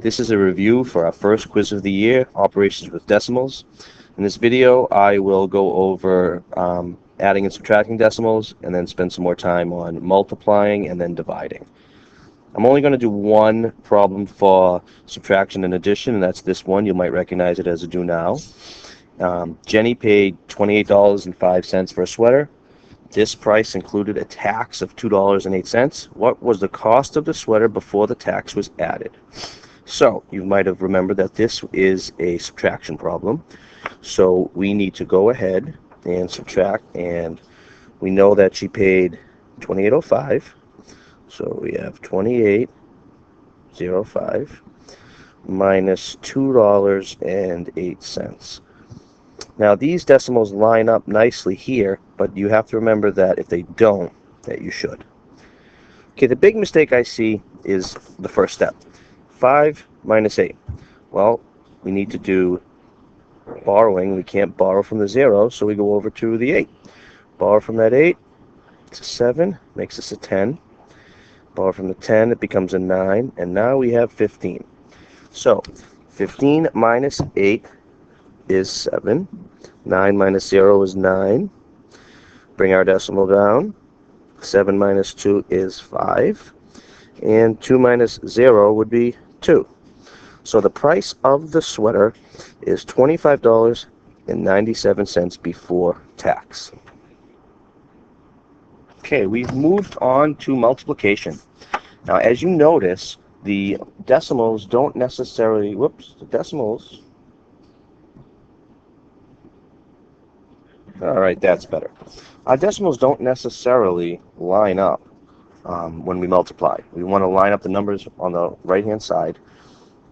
This is a review for our first quiz of the year, Operations with Decimals. In this video, I will go over adding and subtracting decimals and then spend some more time on multiplying and then dividing. I'm only going to do one problem for subtraction and addition, and that's this one. You might recognize it as a do now. Jenny paid $28.05 for a sweater. This price included a tax of $2.08. What was the cost of the sweater before the tax was added? So you might have remembered that this is a subtraction problem. So we need to go ahead and subtract, and we know that she paid $28.05. So we have $28.05 minus $2.08. Now these decimals line up nicely here, but you have to remember that if they don't, that you should. Okay, the big mistake I see is the first step. 5 minus 8. Well, we need to do borrowing. We can't borrow from the 0, so we go over to the 8. Borrow from that 8, it's a 7, makes us a 10. Borrow from the 10, it becomes a 9, and now we have 15. So 15 minus 8 is 7. 9 minus 0 is 9. Bring our decimal down. 7 minus 2 is 5. And 2 minus 0 would be 2. So the price of the sweater is $25.97 before tax. Okay, we've moved on to multiplication. Now, as you notice, the decimals don't necessarily, all right, that's better. Our decimals don't necessarily line up when we multiply. We want to line up the numbers on the right-hand side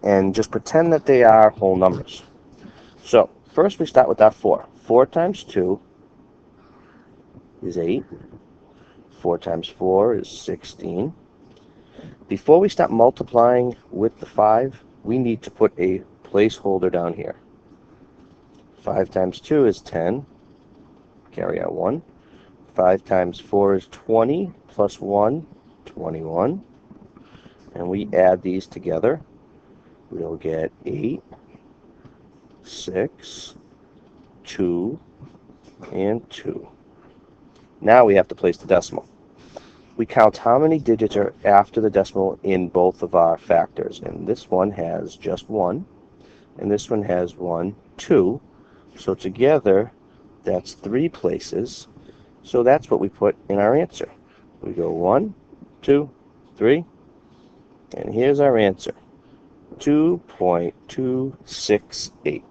and just pretend that they are whole numbers. So first we start with our 4. 4 times 2 is 8. 4 times 4 is 16. Before we start multiplying with the 5, we need to put a placeholder down here. 5 times 2 is 10. Carry out 1. 5 times 4 is 20, plus 1, 21. And we add these together. We'll get 8, 6, 2, and 2. Now we have to place the decimal. We count how many digits are after the decimal in both of our factors. And this one has just 1, and this one has 1, 2. So together, that's 3 places. So that's what we put in our answer. We go 1, 2, 3, and here's our answer, 2.268.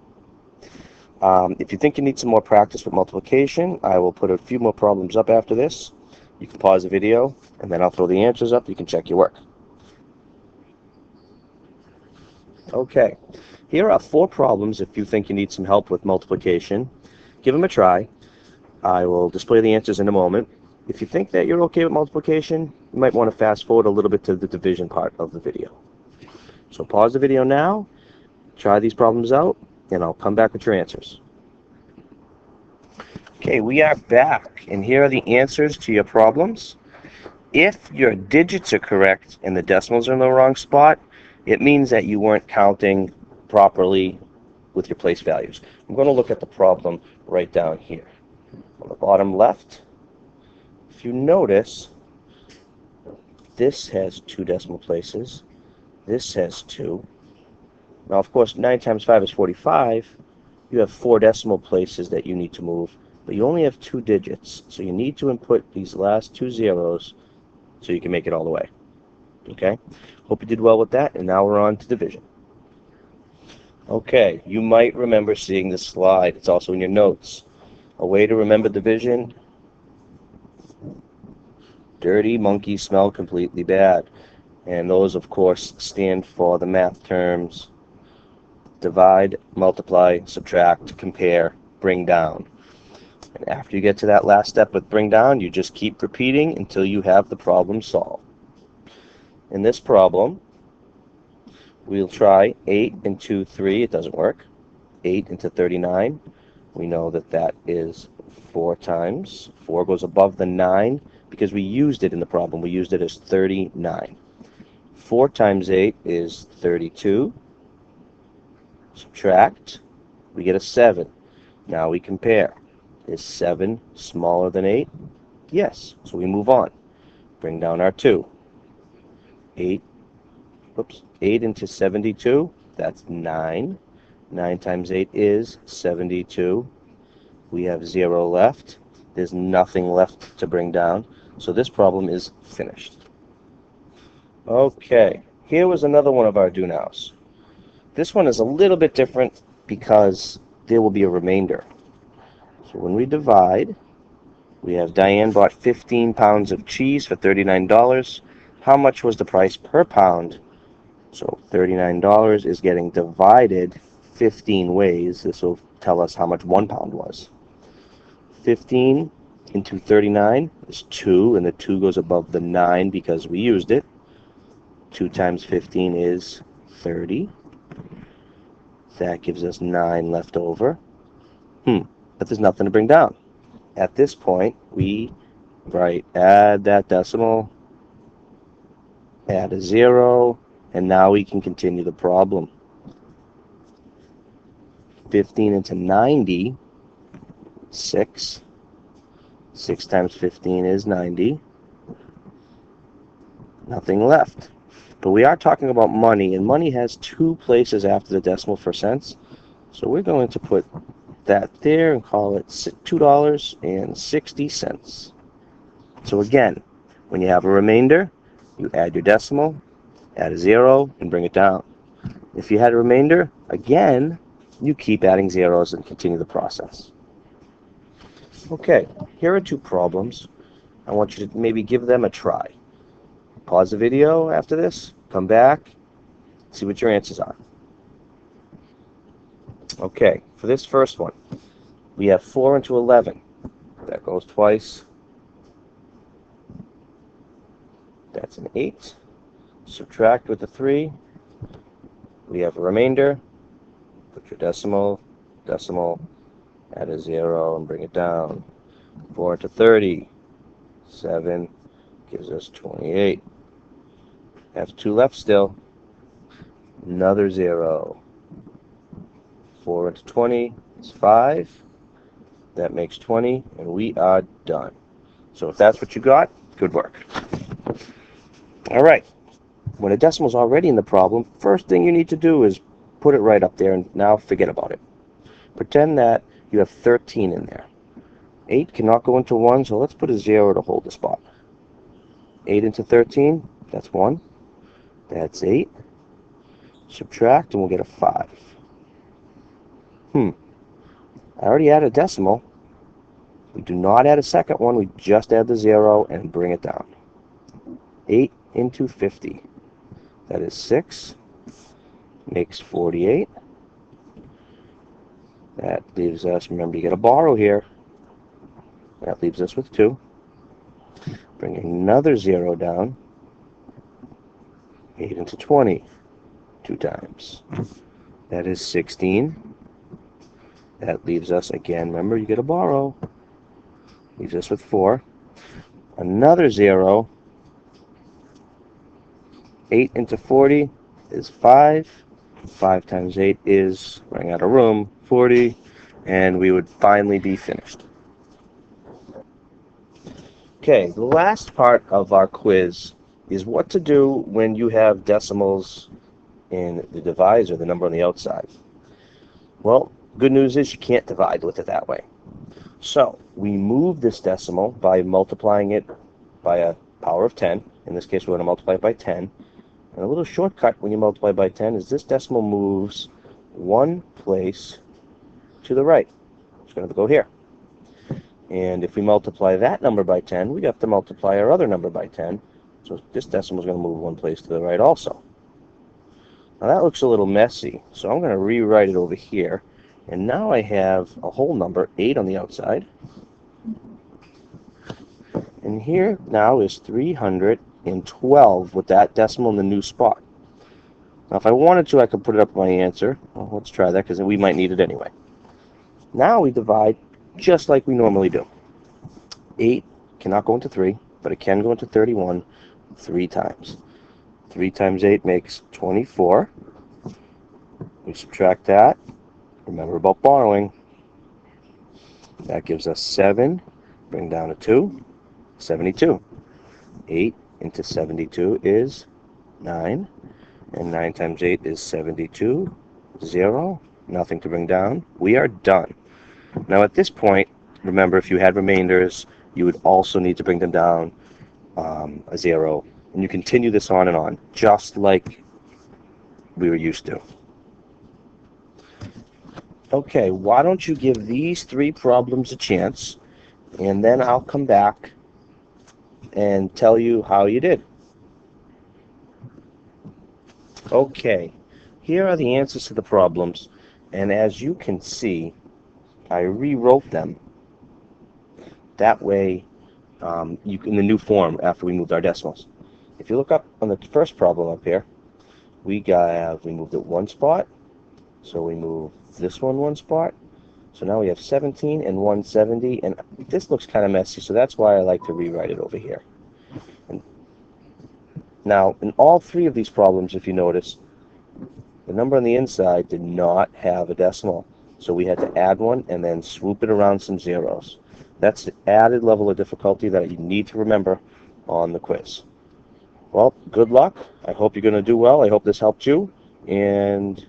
If you think you need some more practice with multiplication, I will put a few more problems up after this. You can pause the video, and then I'll throw the answers up. You can check your work. Okay, here are 4 problems if you think you need some help with multiplication. Give them a try. I will display the answers in a moment. If you think that you're okay with multiplication, you might want to fast forward a little bit to the division part of the video. So pause the video now, try these problems out, and I'll come back with your answers. Okay, we are back, and here are the answers to your problems. If your digits are correct and the decimals are in the wrong spot, it means that you weren't counting properly with your place values. I'm going to look at the problem right down here. On the bottom left, if you notice, this has 2 decimal places. This has 2. Now, of course, 9 times 5 is 45. You have 4 decimal places that you need to move, but you only have 2 digits, so you need to input these last 2 zeros so you can make it all the way. Okay? Hope you did well with that, and now we're on to division. Okay, you might remember seeing this slide. It's also in your notes. A way to remember division: dirty monkeys smell completely bad. And those, of course, stand for the math terms divide, multiply, subtract, compare, bring down. And after you get to that last step with bring down, you just keep repeating until you have the problem solved. In this problem, we'll try 8 into 3. It doesn't work. 8 into 39. We know that that is 4 times. 4 goes above the 9 because we used it in the problem. We used it as 39. 4 times 8 is 32. Subtract, we get a 7. Now we compare. Is 7 smaller than 8? Yes. So we move on. Bring down our 2. 8 into 72, that's 9. 9 times 8 is 72. We have 0 left. There's nothing left to bring down. So this problem is finished. Okay, here was another one of our do nows. This one is a little bit different because there will be a remainder. So when we divide, we have Diane bought 15 pounds of cheese for $39. How much was the price per pound? So $39 is getting divided 15 ways. This will tell us how much 1 pound was. 15 into 39 is 2, and the 2 goes above the 9 because we used it. 2 times 15 is 30. That gives us 9 left over. But there's nothing to bring down. At this point, we add that decimal, add a 0, and now we can continue the problem. 15 into 90, 6. 6 times 15 is 90. Nothing left. But we are talking about money, and money has 2 places after the decimal for cents. So we're going to put that there and call it $2.60. So again, when you have a remainder, you add your decimal, add a 0, and bring it down. If you had a remainder, again, you keep adding zeros and continue the process. Okay, here are 2 problems. I want you to maybe give them a try. Pause the video after this, come back, see what your answers are. Okay, for this first one, we have 4 into 11. That goes twice. That's an 8. Subtract with the 3. We have a remainder. Put your decimal, add a 0, and bring it down. 4 into 30. 7 gives us 28. Have 2 left still. Another 0. 4 into 20 is 5. That makes 20, and we are done. So if that's what you got, good work. All right. When a decimal is already in the problem, first thing you need to do is put it right up there, and now forget about it. Pretend that you have 13 in there. 8 cannot go into 1, so let's put a 0 to hold the spot. 8 into 13, that's 1. That's 8. Subtract, and we'll get a 5. I already added a decimal. We do not add a second one. We just add the 0 and bring it down. 8 into 50. That is 6. Makes 48. That leaves us, remember you got to borrow here. That leaves us with 2. Bring another 0 down. 8 into 20. 2 times. That is 16. That leaves us, again, remember you got to borrow. Leaves us with 4. Another 0. 8 into 40 is 5. 5 times 8 is, running out of room, 40. And we would finally be finished. Okay, the last part of our quiz is what to do when you have decimals in the divisor, the number on the outside. Well, good news is you can't divide with it that way. So we move this decimal by multiplying it by a power of 10. In this case, we're going to multiply it by 10. And a little shortcut when you multiply by 10 is this decimal moves 1 place to the right. It's going to go here. And if we multiply that number by 10, we have to multiply our other number by 10. So this decimal is going to move 1 place to the right also. Now that looks a little messy, so I'm going to rewrite it over here. And now I have a whole number, 8 on the outside. And here now is 312 with that decimal in the new spot. Now if I wanted to, I could put it up my answer. Well, let's try that because we might need it anyway. Now we divide just like we normally do. 8 cannot go into 3, but it can go into 31 3 times. 3 times 8 makes 24. We subtract that. Remember about borrowing. That gives us 7. Bring down a 2. 72. 8 into 72 is 9. And 9 times 8 is 72. 0. Nothing to bring down. We are done. Now at this point, remember, if you had remainders, you would also need to bring them down a 0. And you continue this on and on, just like we were used to. Okay, why don't you give these 3 problems a chance, and then I'll come back and tell you how you did. Okay, here are the answers to the problems, and as you can see, I rewrote them. That way, in the new form after we moved our decimals. If you look up on the first problem up here, we moved it 1 spot, so we move this one spot. So now we have 17 and 170, and this looks kind of messy, so that's why I like to rewrite it over here. And now, in all 3 of these problems, if you notice, the number on the inside did not have a decimal, so we had to add one and then swoop it around some zeros. That's the added level of difficulty that you need to remember on the quiz. Well, good luck. I hope you're going to do well. I hope this helped you, and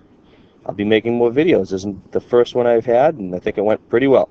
I'll be making more videos. This isn't the first one I've had, and I think it went pretty well.